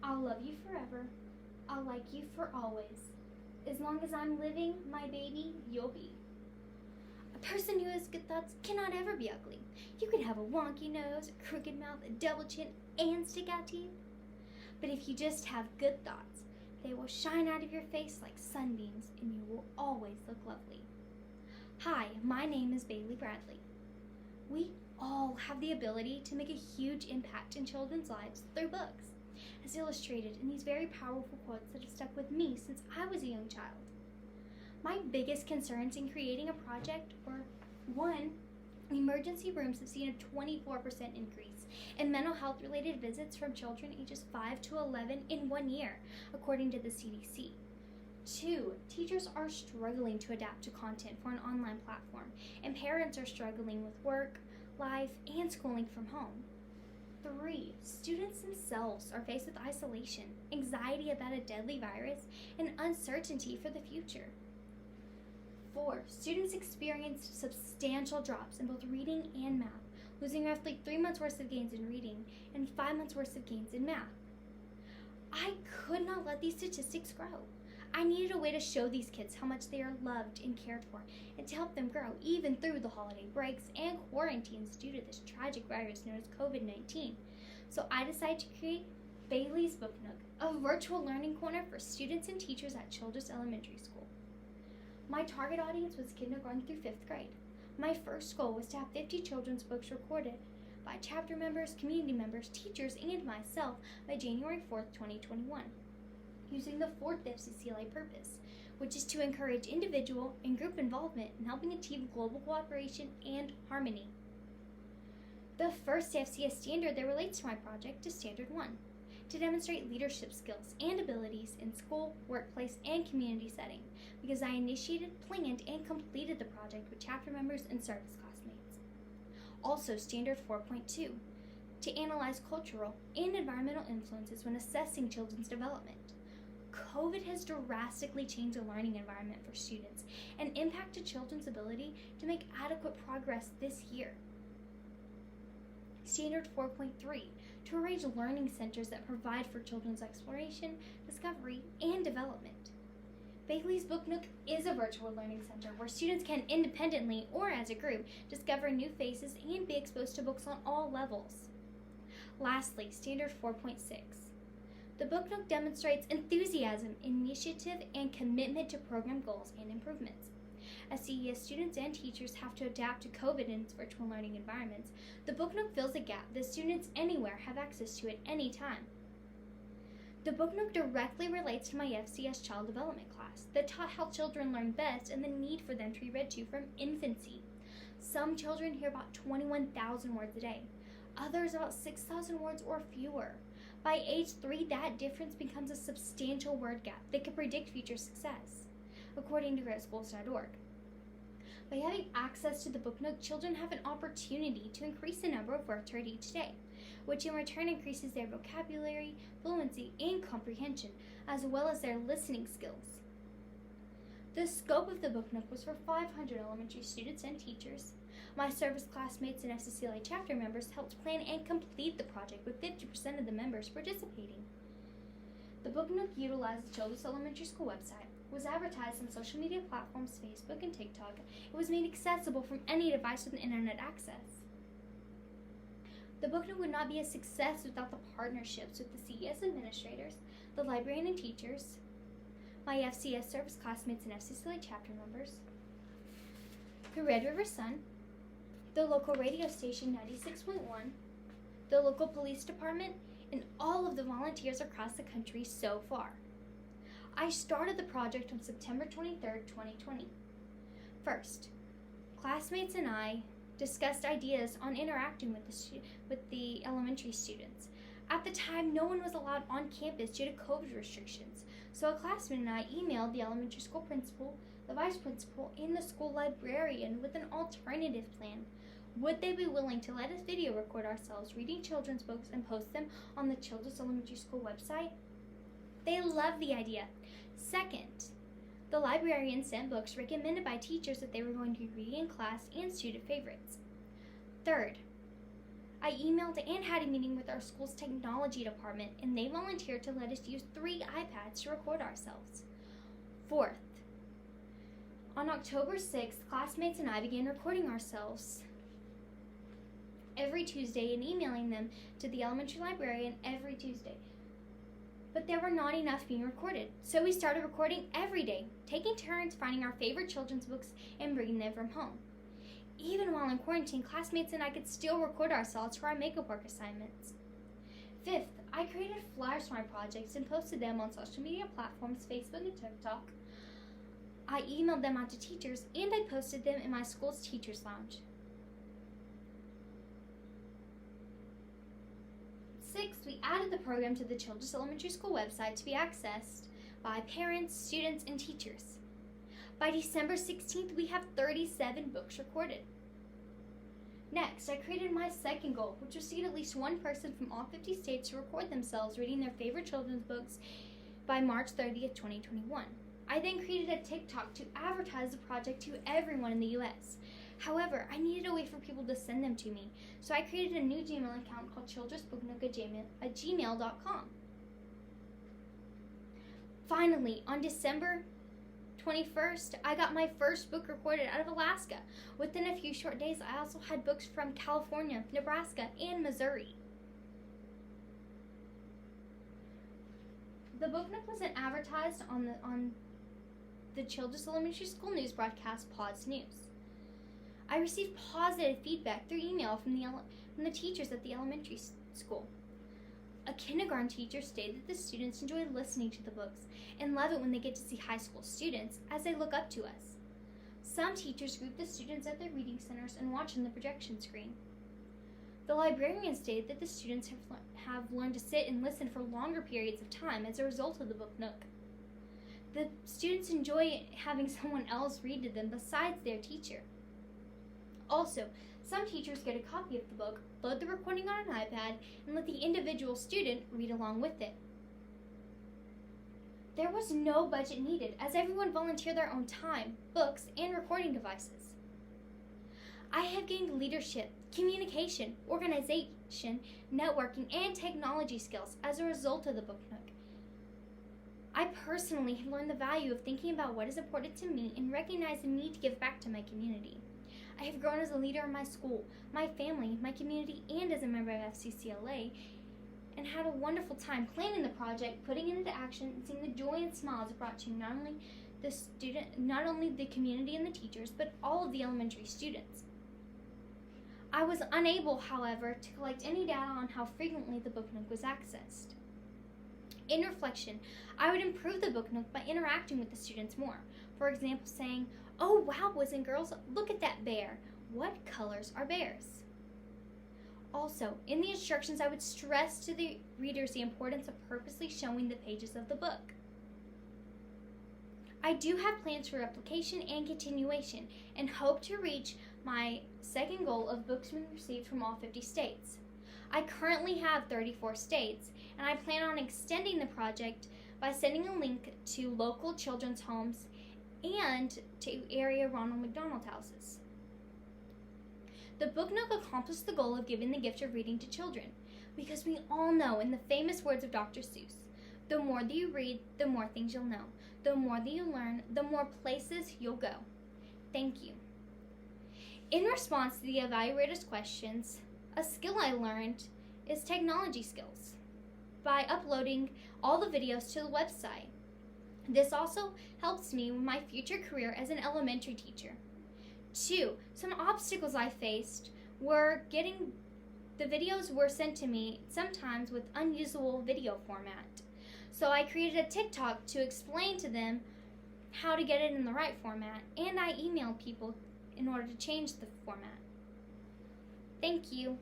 I'll love you forever. I'll like you for always. As long as I'm living, my baby, you'll be. A person who has good thoughts cannot ever be ugly. You can have a wonky nose, a crooked mouth, a double chin, and stick out teeth. But if you just have good thoughts, they will shine out of your face like sunbeams, and you will always look lovely. Hi, my name is Bailey Bradley. We all have the ability to make a huge impact in children's lives through books, as illustrated in these very powerful quotes that have stuck with me since I was a young child. My biggest concerns in creating a project were, 1, emergency rooms have seen a 24% increase in mental health related visits from children ages 5 to 11 in 1 year, according to the CDC. 2, teachers are struggling to adapt to content for an online platform, and parents are struggling with work, life, and schooling from home. 3, students themselves are faced with isolation, anxiety about a deadly virus, and uncertainty for the future. 4, students experienced substantial drops in both reading and math, losing roughly 3 months' worth of gains in reading and 5 months' worth of gains in math. I could not let these statistics grow. I needed a way to show these kids how much they are loved and cared for, and to help them grow even through the holiday breaks and quarantines due to this tragic virus known as COVID-19. So I decided to create Bailey's Book Nook, a virtual learning corner for students and teachers at Childress Elementary School. My target audience was kindergarten through 5th grade. My first goal was to have 50 children's books recorded by chapter members, community members, teachers, and myself by January 4th, 2021. Using the 4th FCCLA purpose, which is to encourage individual and group involvement in helping achieve global cooperation and harmony. The first FCS standard that relates to my project is Standard 1, to demonstrate leadership skills and abilities in school, workplace, and community setting, because I initiated, planned, and completed the project with chapter members and service classmates. Also Standard 4.2, to analyze cultural and environmental influences when assessing children's development. COVID has drastically changed the learning environment for students and impacted children's ability to make adequate progress this year. Standard 4.3, to arrange learning centers that provide for children's exploration, discovery, and development. Bailey's Book Nook is a virtual learning center where students can independently or as a group discover new faces and be exposed to books on all levels. Lastly, Standard 4.6. The Book Nook demonstrates enthusiasm, initiative, and commitment to program goals and improvements. As CES students and teachers have to adapt to COVID in its virtual learning environments, the Book Nook fills a gap that students anywhere have access to at any time. The Book Nook directly relates to my FCS Child Development class that taught how children learn best and the need for them to be read to from infancy. Some children hear about 21,000 words a day, others about 6,000 words or fewer. By age 3, that difference becomes a substantial word gap that can predict future success, according to GreatSchools.org. By having access to the Book Nook, children have an opportunity to increase the number of words heard each day, which in return increases their vocabulary, fluency, and comprehension, as well as their listening skills. The scope of the Book Nook was for 500 elementary students and teachers. My service classmates and FCCLA chapter members helped plan and complete the project with 50% of the members participating. The Book Nook utilized the Childress Elementary School website, was advertised on social media platforms Facebook and TikTok, and was made accessible from any device with internet access. The Book Nook would not be a success without the partnerships with the CES administrators, the librarian and teachers, my FCS service classmates and FCCLA chapter members, the Red River Sun, the local radio station 96.1, the local police department, and all of the volunteers across the country so far. I started the project on September 23rd, 2020. First, classmates and I discussed ideas on interacting with the elementary students. At the time, no one was allowed on campus due to COVID restrictions, so a classmate and I emailed the elementary school principal, the vice principal, and the school librarian with an alternative plan. Would they be willing to let us video record ourselves reading children's books and post them on the Childress Elementary School website? They loved the idea. Second, the librarian sent books recommended by teachers that they were going to be reading in class and student favorites. Third, I emailed and had a meeting with our school's technology department, and they volunteered to let us use 3 iPads to record ourselves. 4th, on October 6th, classmates and I began recording ourselves every Tuesday and emailing them to the elementary librarian every Tuesday. But there were not enough being recorded, so we started recording every day, taking turns finding our favorite children's books and bringing them from home. Even while in quarantine, classmates and I could still record ourselves for our makeup work assignments. 5th, I created flyers for my projects and posted them on social media platforms, Facebook and TikTok. I emailed them out to teachers, and I posted them in my school's teacher's lounge. 6th, we added the program to the Childress Elementary School website to be accessed by parents, students, and teachers. By December 16th, we have 37 books recorded. Next, I created my second goal, which was to get at least one person from all 50 states to record themselves reading their favorite children's books by March 30th, 2021. I then created a TikTok to advertise the project to everyone in the U.S. However, I needed a way for people to send them to me, so I created a new Gmail account called childressbooknook@gmail.com. Finally, on December 21st, I got my first book recorded out of Alaska. Within a few short days, I also had books from California, Nebraska, and Missouri. The Book Nook wasn't advertised on the Childress Elementary School news broadcast, Pause News. I received positive feedback through email from the teachers at the elementary school. A kindergarten teacher stated that the students enjoy listening to the books and love it when they get to see high school students as they look up to us. Some teachers group the students at their reading centers and watch on the projection screen. The librarian stated that the students have learned to sit and listen for longer periods of time as a result of the Book Nook. The students enjoy having someone else read to them besides their teacher. Also, some teachers get a copy of the book, load the recording on an iPad, and let the individual student read along with it. There was no budget needed, as everyone volunteered their own time, books, and recording devices. I have gained leadership, communication, organization, networking, and technology skills as a result of the Book Nook. I personally have learned the value of thinking about what is important to me and recognize the need to give back to my community. I have grown as a leader in my school, my family, my community, and as a member of FCCLA, and had a wonderful time planning the project, putting it into action, and seeing the joy and smiles it brought to not only the community and the teachers, but all of the elementary students. I was unable, however, to collect any data on how frequently the Book Nook was accessed. In reflection, I would improve the Book Nook by interacting with the students more. For example, saying, "Oh wow, boys and girls, look at that bear. What colors are bears?" Also, in the instructions, I would stress to the readers the importance of purposely showing the pages of the book. I do have plans for replication and continuation, and hope to reach my second goal of books being received from all 50 states. I currently have 34 states, and I plan on extending the project by sending a link to local children's homes and to area Ronald McDonald houses. The Book Nook accomplished the goal of giving the gift of reading to children, because we all know, in the famous words of Dr. Seuss, the more that you read, the more things you'll know. The more that you learn, the more places you'll go. Thank you. In response to the evaluator's questions, a skill I learned is technology skills by uploading all the videos to the website. This also helps me with my future career as an elementary teacher. 2, some obstacles I faced were getting the videos were sent to me sometimes with unusable video format. So I created a TikTok to explain to them how to get it in the right format, and I emailed people in order to change the format. Thank you.